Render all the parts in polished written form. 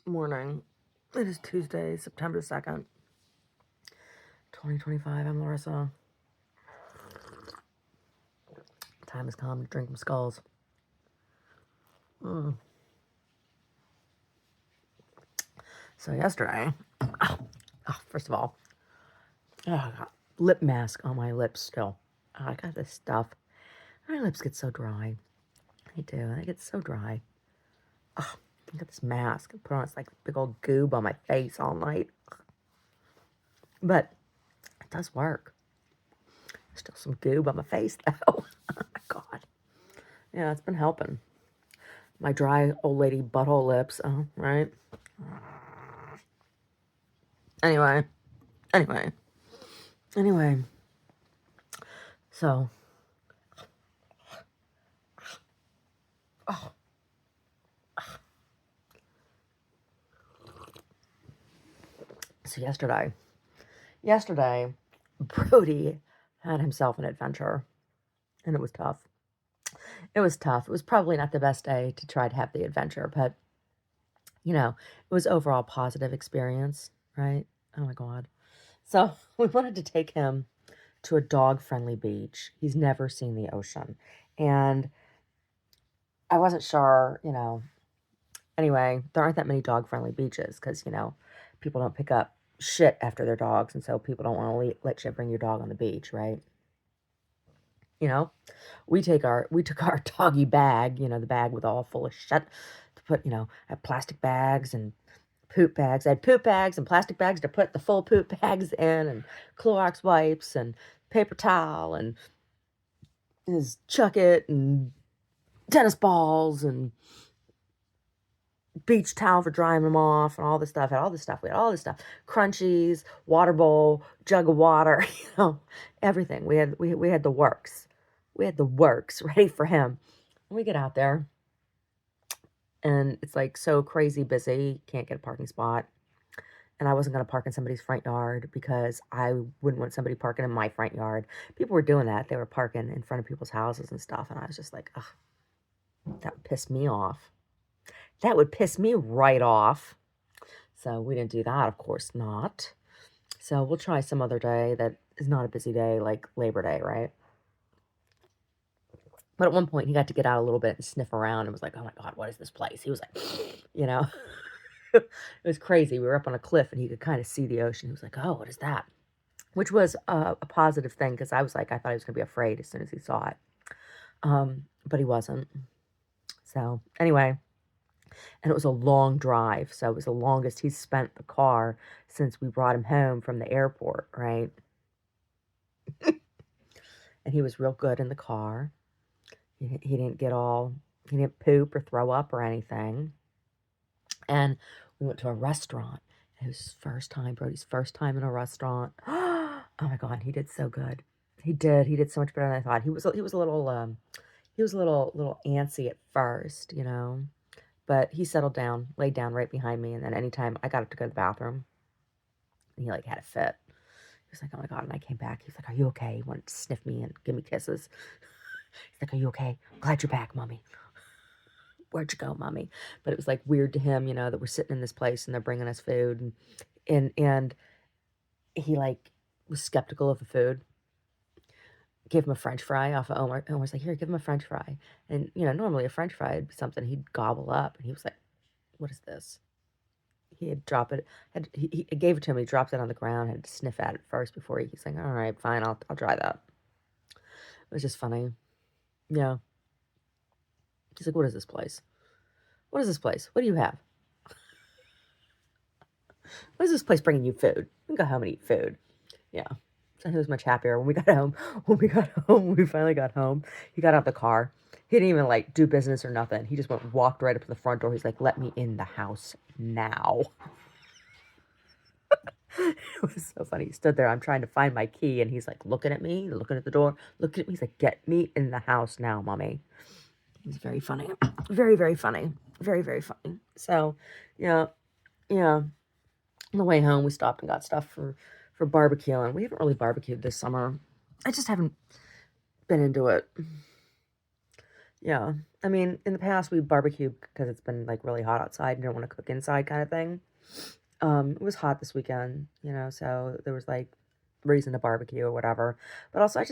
morning. It is Tuesday, September 2nd, 2025. I'm Larissa. Time has come to drink some skulls. So yesterday, first of all, I got lip mask on my lips still. I got this stuff. My lips get so dry. They do. They get so dry. I got this mask. I put on this like big old goob on my face all night. But it does work. Still some goob on my face though. Oh my God. Yeah, it's been helping. My dry old lady butthole lips, right? Anyway. So, yesterday, Brody had himself an adventure, and it was tough. It was tough. It was probably not the best day to try to have the adventure, but, it was overall positive experience, right? Oh my God. So we wanted to take him to a dog-friendly beach. He's never seen the ocean. And I wasn't sure, anyway, there aren't that many dog-friendly beaches because, people don't pick up shit after their dogs, and so people don't want to let you bring your dog on the beach, right? We took our doggy bag, the bag with all full of shit to put, I had plastic bags and poop bags. I had poop bags and plastic bags to put the full poop bags in, and Clorox wipes and paper towel and his chucket and tennis balls and beach towel for drying them off and all this stuff. We had all this stuff. Crunchies, water bowl, jug of water, everything. We had the works. We had the works ready for him. And we get out there and it's like so crazy busy. Can't get a parking spot. And I wasn't going to park in somebody's front yard because I wouldn't want somebody parking in my front yard. People were doing that. They were parking in front of people's houses and stuff. And I was just like, ugh, that would piss me off. That would piss me right off. So we didn't do that, of course not. So we'll try some other day that is not a busy day like Labor Day, right? But at one point, he got to get out a little bit and sniff around and was like, oh my God, what is this place? He was like, it was crazy. We were up on a cliff and he could kind of see the ocean. He was like, oh, what is that? Which was a positive thing because I thought he was going to be afraid as soon as he saw it. But he wasn't. So anyway, and it was a long drive. So it was the longest he's spent in the car since we brought him home from the airport, right? And he was real good in the car. He didn't poop or throw up or anything. And we went to a restaurant. It was his first time, Brody's first time in a restaurant. Oh my God, he did so good. He did so much better than I thought. He was a little antsy at first, but he settled down, laid down right behind me. And then anytime I got up to go to the bathroom, he like had a fit. He was like, oh my God. And I came back. He was like, are you okay? He wanted to sniff me and give me kisses. He's like, are you okay? I'm glad you're back, Mommy. Where'd you go, Mommy? But it was like weird to him, that we're sitting in this place and they're bringing us food. And he like was skeptical of the food. Gave him a French fry off of Omar. And was like, here, give him a French fry. And, normally a French fry would be something he'd gobble up. And he was like, what is this? He had dropped it. He gave it to him. He dropped it on the ground. Had to sniff at it first before he's like, all right, fine, I'll try that. It was just funny. Yeah. He's like, what is this place? What is this place? What do you have? What is this place bringing you food? We can go home and eat food. Yeah. So he was much happier when we got home. When we finally got home, he got out the car. He didn't even like do business or nothing. He just walked right up to the front door. He's like, let me in the house now. It was so funny. He stood there. I'm trying to find my key. And he's like looking at me, looking at the door, looking at me. He's like, get me in the house now, Mommy. It was very funny. Very, very funny. Very, very funny. So, yeah. On the way home, we stopped and got stuff for barbecuing. We haven't really barbecued this summer. I just haven't been into it. Yeah. I mean, in the past, we barbecued because it's been like really hot outside and don't want to cook inside kind of thing. It was hot this weekend, so there was like reason to barbecue or whatever. But also, I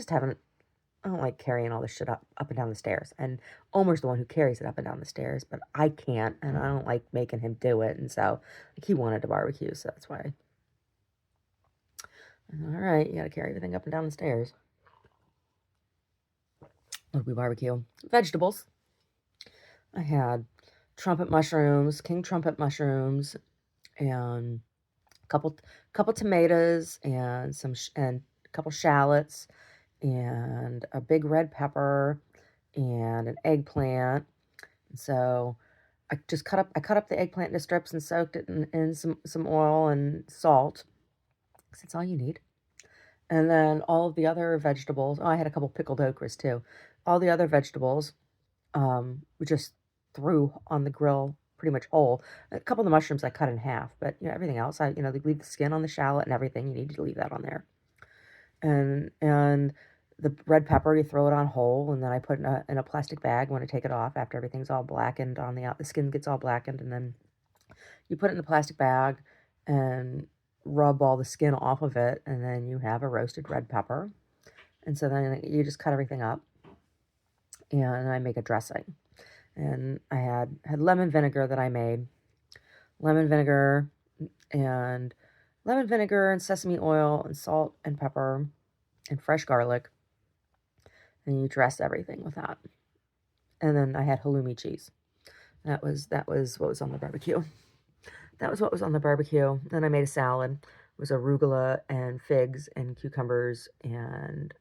don't like carrying all this shit up and down the stairs. And Omer's the one who carries it up and down the stairs, but I can't, and I don't like making him do it. And so, like, he wanted to barbecue, so that's why. All right, you got to carry everything up and down the stairs. What did we barbecue? Vegetables. I had trumpet mushrooms, king trumpet mushrooms, and a couple tomatoes and and a couple shallots and a big red pepper and an eggplant. So I cut up the eggplant into strips and soaked it in some oil and salt. 'Cause that's all you need. And then all of the other vegetables. Oh, I had a couple pickled okras too. All the other vegetables, we just threw on the grill pretty much whole. A couple of the mushrooms I cut in half, but everything else, they leave the skin on the shallot and everything. You need to leave that on there. And the red pepper, you throw it on whole, and then I put in a plastic bag when I take it off after everything's all blackened on the skin gets all blackened, and then you put it in the plastic bag and rub all the skin off of it, and then you have a roasted red pepper. And so then you just cut everything up, and I make a dressing. And I had lemon vinegar that I made, lemon vinegar and sesame oil and salt and pepper and fresh garlic, and you dress everything with that. And then I had halloumi cheese. That was what was on the barbecue. That was what was on the barbecue. Then I made a salad. It was arugula and figs and cucumbers and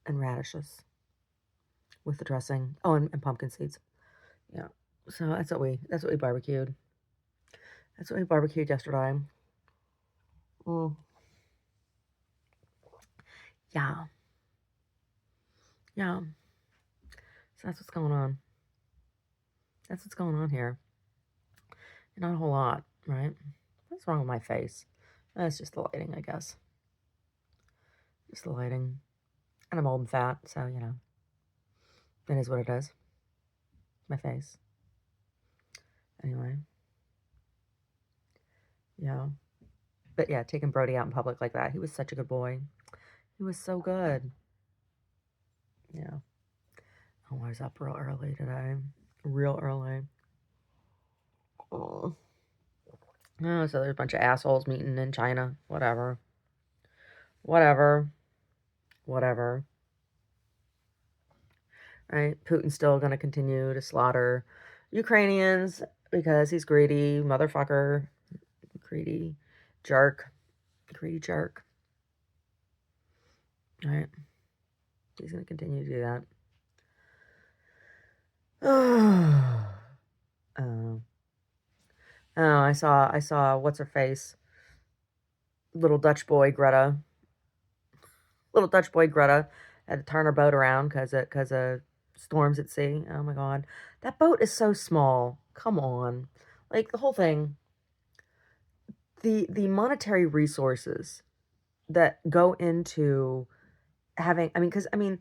radishes with the dressing. Oh, and pumpkin seeds. Yeah. So that's what we barbecued. That's what we barbecued yesterday. Mm, yeah. Yeah. So that's what's going on. That's what's going on here. Not a whole lot, right? What's wrong with my face? That's just the lighting, I guess. Just the lighting. And I'm old and fat, so, it is what it is. My face. Anyway, yeah. But yeah, taking Brody out in public like that, he was such a good boy. He was so good. Yeah. Oh, I was up real early today. Real early. Oh. Oh, so there's a bunch of assholes meeting in China. Whatever. Whatever. Whatever. Right? Putin's still going to continue to slaughter Ukrainians because he's greedy, motherfucker. Greedy jerk. Greedy jerk. Right? He's going to continue to do that. Oh. Oh. Oh, I saw what's her face? Little Dutch boy Greta. Little Dutch boy Greta had to turn her boat around because of storms at sea. Oh my god. That boat is so small. Come on. Like the whole thing, the monetary resources that go into having, I mean, because I mean,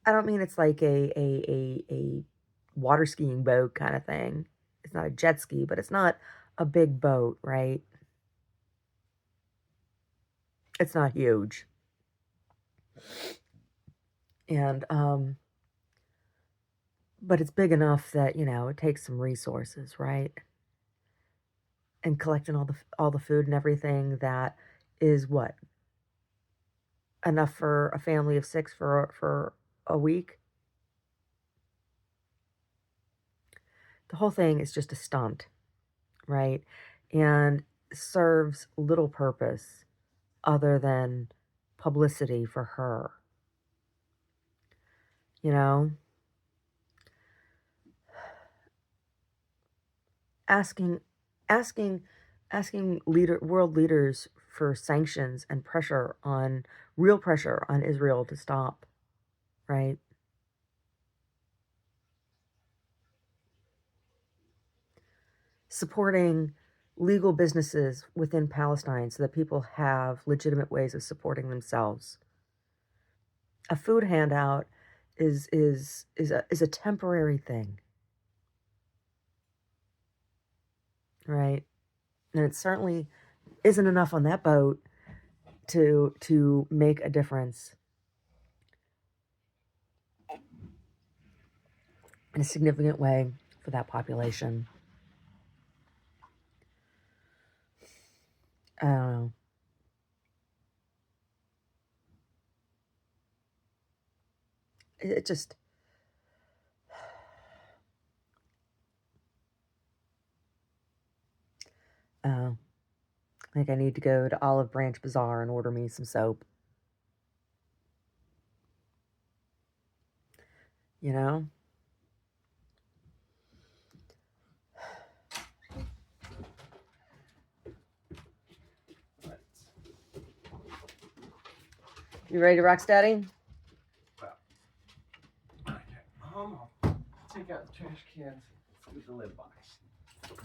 I don't mean it's like a water skiing boat kind of thing. It's not a jet ski, but it's not a big boat, right? It's not huge. And but it's big enough that, it takes some resources, right? And collecting all the food and everything that is what? Enough for a family of 6 for a week. The whole thing is just a stunt, right? And serves little purpose other than publicity for her. You know, asking asking asking world leaders for sanctions and real pressure on Israel to stop, right? Supporting legal businesses within Palestine so that people have legitimate ways of supporting themselves. A food handout is a temporary thing, right? And it certainly isn't enough on that boat to make a difference in a significant way for that population. I don't know. It just, I think I need to go to Olive Branch Bazaar and order me some soap. You know? You ready to rock steady? I'll take out the trash cans, scoop the lid box.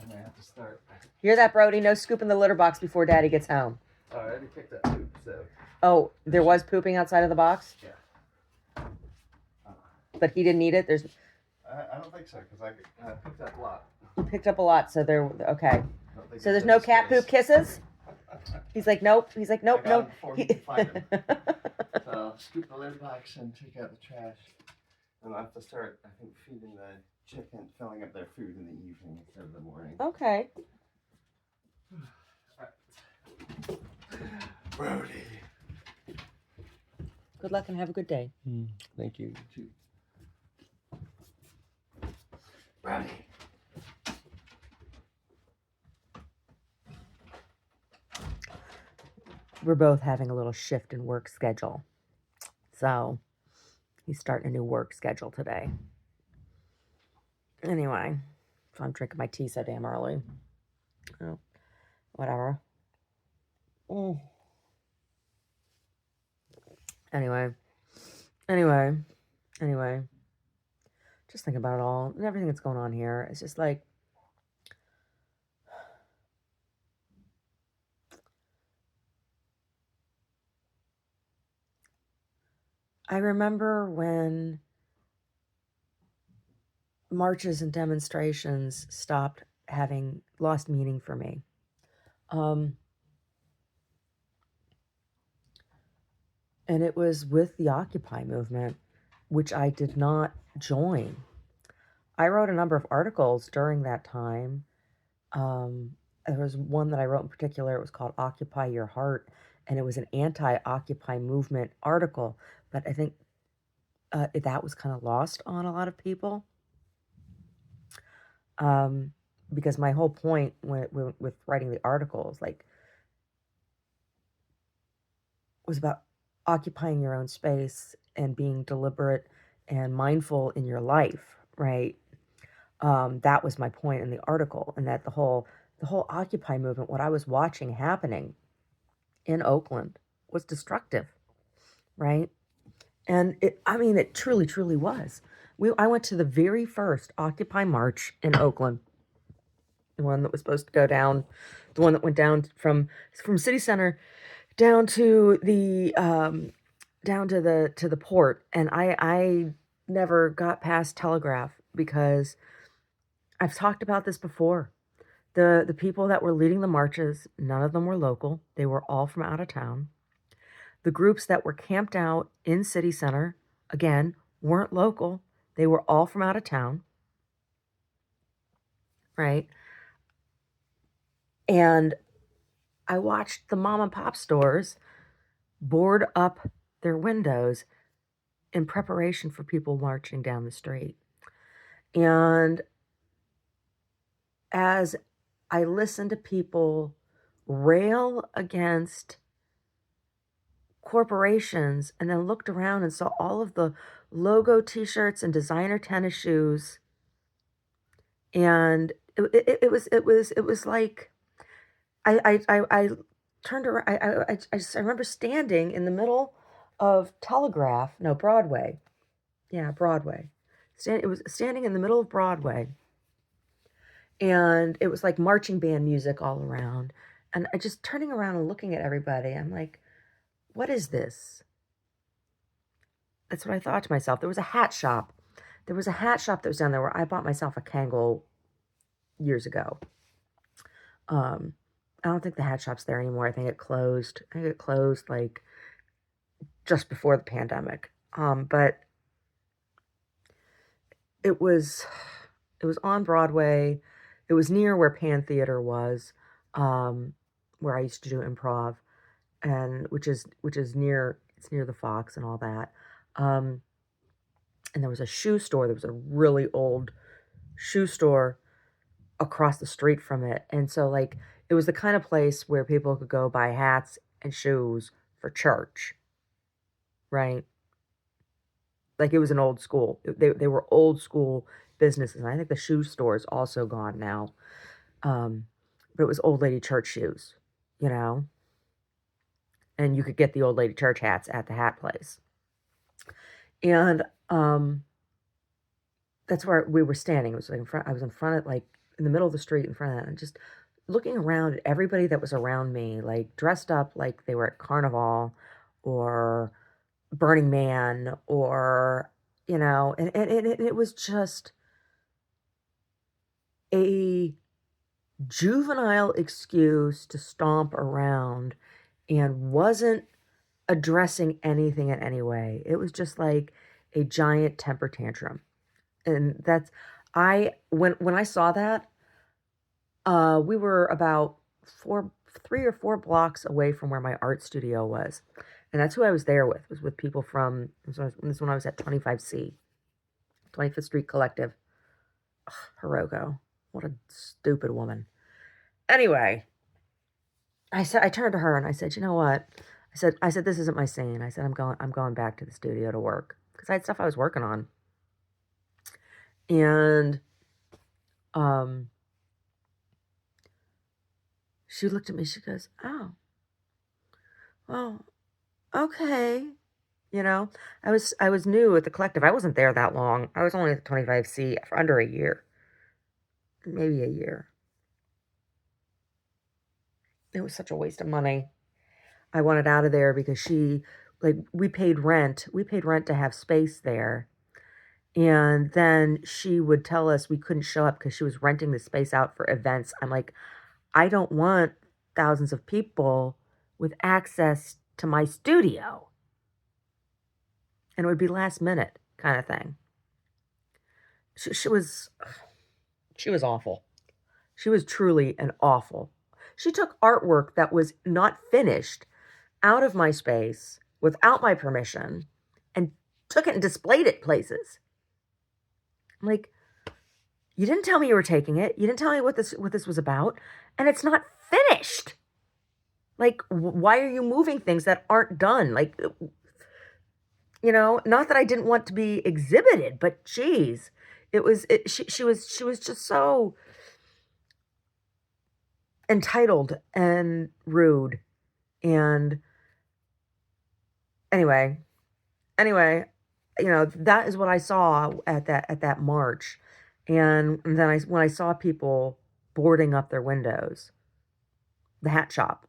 And I have to start. Hear that, Brody? No scooping the litter box before Daddy gets home. I already picked up poop, so. Oh, there was pooping outside of the box? Yeah. But he didn't eat it? I don't think so, because I picked up a lot. You picked up a lot, so okay. So there's there's no cat space. poop kisses? He's like, nope. He's like, nope, I got nope. him before he could find them. So I'll scoop the lid box and take out the trash. And I'll have to start, I think, feeding the chicken, filling up their food in the evening instead of the morning. Okay. Brody. Good luck and have a good day. Thank you. You too. Brody. We're both having a little shift in work schedule. So he's starting a new work schedule today. Anyway, so I'm drinking my tea so damn early. Oh, whatever. Anyway. Just think about it all and everything that's going on here. It's just like, I remember when marches and demonstrations lost meaning for me. And it was with the Occupy movement, which I did not join. I wrote a number of articles during that time. There was one that I wrote in particular. It was called Occupy Your Heart, and it was an anti-Occupy movement article. But I think that was kind of lost on a lot of people. Because my whole point with writing the articles, was about occupying your own space and being deliberate and mindful in your life, right? That was my point in the article, and that the whole Occupy movement, what I was watching happening in Oakland, was destructive, right? And it truly, truly was. I went to the very first Occupy march in Oakland, the one that was supposed to go down, the one that went down from City Center down to the port, and I never got past Telegraph because I've talked about this before. The people that were leading the marches, none of them were local. They were all from out of town. The groups that were camped out in City Center, again, weren't local. They were all from out of town, right? And I watched the mom and pop stores board up their windows in preparation for people marching down the street. And as I listened to people rail against corporations and then looked around and saw all of the logo t-shirts and designer tennis shoes, and it was like I turned around. I remember standing in the middle of Broadway. Yeah, Broadway. It was standing in the middle of Broadway, and it was like marching band music all around. And I just turning around and looking at everybody, I'm like, what is this? That's what I thought to myself. There was a hat shop. There was a hat shop that was down there where I bought myself a Kangol years ago. Um, I don't think the hat shop's there anymore. I think it closed. I think it closed like just before the pandemic. But it was it was on Broadway. It was near where Pan Theater was, um, where I used to do improv, and which is near it's near the Fox and all that. Um, and there was a shoe store. There was a really old shoe store across the street from it. And so like it was the kind of place where people could go buy hats and shoes for church, right? Like it was an old school. They were old school businesses. And I think the shoe store is also gone now. Um, but it was old lady church shoes, you know, and you could get the old lady church hats at the hat place. And that's where we were standing. It was like in front. I was in front of like in the middle of the street in front of that, and just looking around at everybody that was around me, like dressed up like they were at Carnival or Burning Man or and it was just a juvenile excuse to stomp around and wasn't addressing anything in any way. It was just like a giant temper tantrum. And that's I when I saw that, we were about 3 or 4 blocks away from where my art studio was, and that's who I was there with, was with people from this when I was at 25C, 25th Street Collective. Ugh, Hiroko, what a stupid woman. Anyway, I turned to her and I said, "You know what?" I said, "This isn't my scene." I said, I'm going back to the studio to work," because I had stuff I was working on. And, um, she looked at me, she goes, "Oh, well, okay." You know, I was new at the collective. I wasn't there that long. I was only at the 25C for under a year, maybe a year. It was such a waste of money. I wanted out of there because we paid rent. We paid rent to have space there. And then she would tell us we couldn't show up because she was renting the space out for events. I'm like, I don't want thousands of people with access to my studio. And it would be last minute kind of thing. She was awful. She was truly an awful. She took artwork that was not finished out of my space without my permission and took it and displayed it places. I'm like, you didn't tell me you were taking it. You didn't tell me what this was about, and it's not finished. Like, why are you moving things that aren't done? Like, not that I didn't want to be exhibited, but geez, she was just so entitled and rude. And anyway, that is what I saw at that march. And then when I saw people boarding up their windows, the hat shop,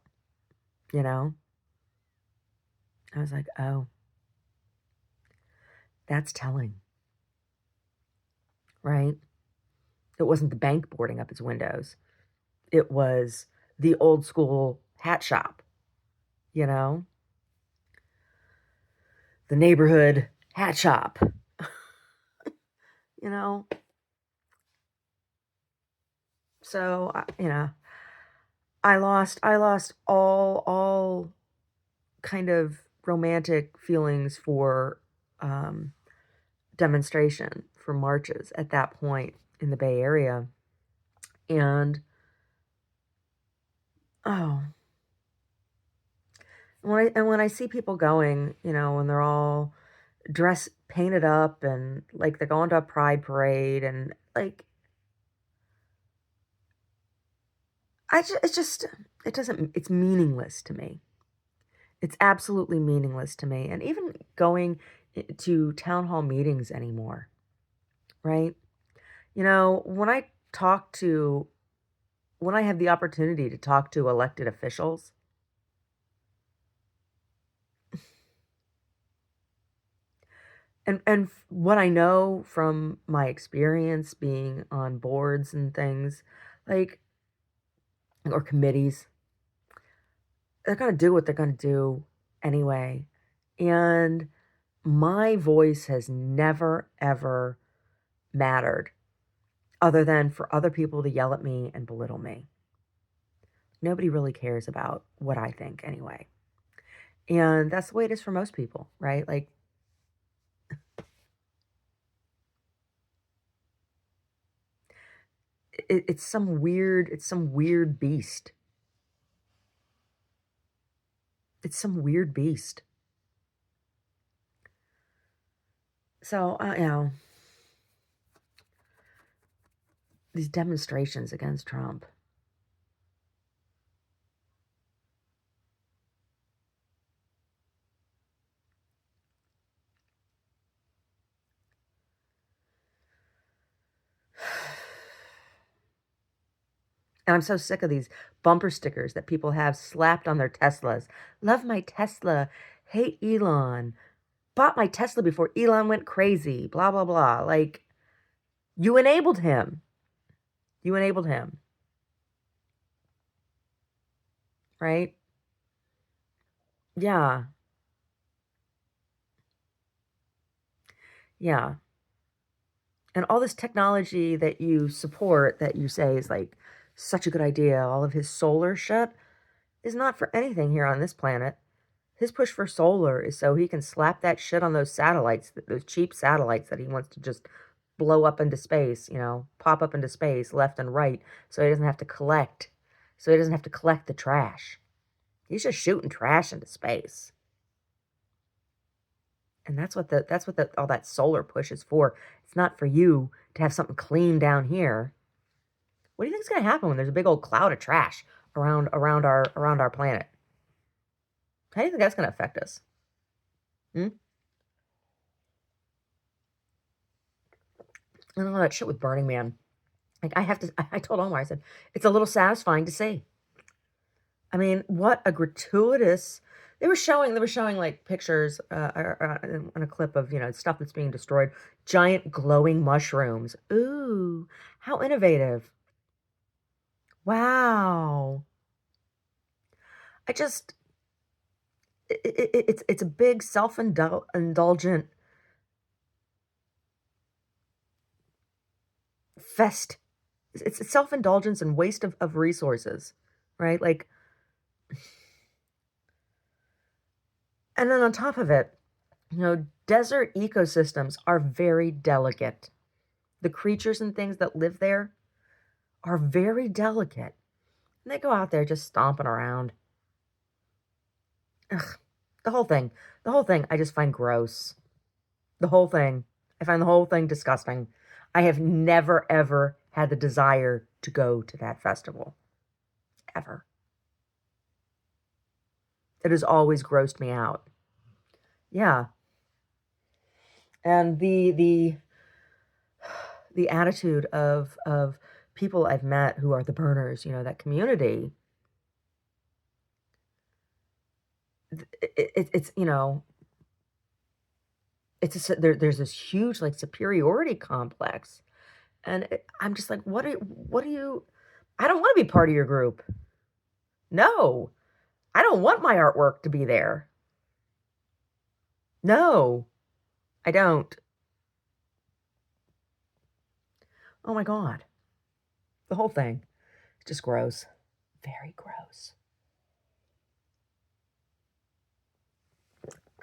you know, I was like, oh, that's telling, right? It wasn't the bank boarding up its windows. It was the old school hat shop, you know, the neighborhood hat shop, you know. So, I lost all kind of romantic feelings for um, demonstration, for marches at that point in the Bay Area. And oh, when I see people going, when they're all dressed, painted up, and like they're going to a pride parade, and like it doesn't, it's meaningless to me. It's absolutely meaningless to me. And even going to town hall meetings anymore, right? When I talk to, when I have the opportunity to talk to elected officials, and what I know from my experience being on boards and things, like, or committees, they're gonna do what they're gonna do anyway. And my voice has never, ever mattered other than for other people to yell at me and belittle me. Nobody really cares about what I think anyway. And that's the way it is for most people, right? Like, it's some weird beast. It's some weird beast. So, these demonstrations against Trump. And I'm so sick of these bumper stickers that people have slapped on their Teslas. Love my Tesla. Hate Elon. Bought my Tesla before Elon went crazy. Blah, blah, blah. Like, you enabled him. You enabled him. Right? Yeah. Yeah. And all this technology that you support, that you say is like such a good idea, all of his solar shit, is not for anything here on this planet. His push for solar is so he can slap that shit on those satellites, those cheap satellites that he wants to just blow up into space, pop up into space left and right, so he doesn't have to collect. So he doesn't have to collect the trash. He's just shooting trash into space. And that's what all that solar push is for. It's not for you to have something clean down here. What do you think is going to happen when there's a big old cloud of trash around our planet? How do you think that's going to affect us? Hmm? And all that shit with Burning Man. Like, I told Omar, I said, it's a little satisfying to see. I mean, what a gratuitous. They were showing like pictures in a clip of, stuff that's being destroyed. Giant glowing mushrooms. Ooh, how innovative. Wow. I just, it's a big self-indulgent fest. It's self-indulgence and waste of resources, right? Like, and then on top of it, desert ecosystems are very delicate. The creatures and things that live there are very delicate. And they go out there just stomping around. Ugh, the whole thing. The whole thing I just find gross. The whole thing. I find the whole thing disgusting. I have never, ever had the desire to go to that festival. Ever. It has always grossed me out. Yeah. And the attitude of people I've met who are the burners, that community, it's there's this huge like superiority complex, and I'm just like, what do you? I don't want to be part of your group. No, I don't want my artwork to be there. No, I don't. Oh my god, the whole thing, just gross, very gross.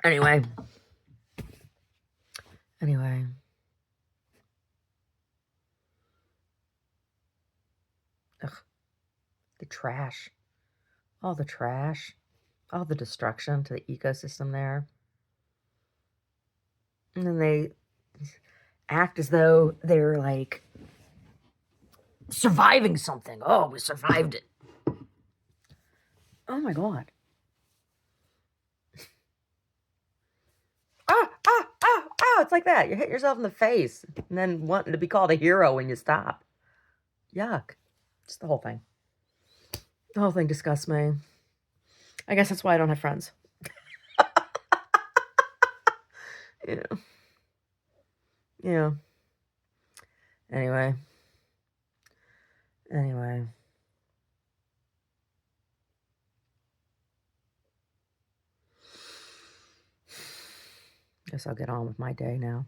Anyway, anyway, ugh, the trash, all the trash, all the destruction to the ecosystem there. And then they act as though they're like surviving something. Oh, we survived it. Oh my god. Ah, ah, ah, ah. It's like that. You hit yourself in the face and then wanting to be called a hero when you stop. Yuck. Just the whole thing. The whole thing disgusts me. I guess that's why I don't have friends. Yeah. Yeah. Anyway. Anyway. Guess I'll get on with my day now.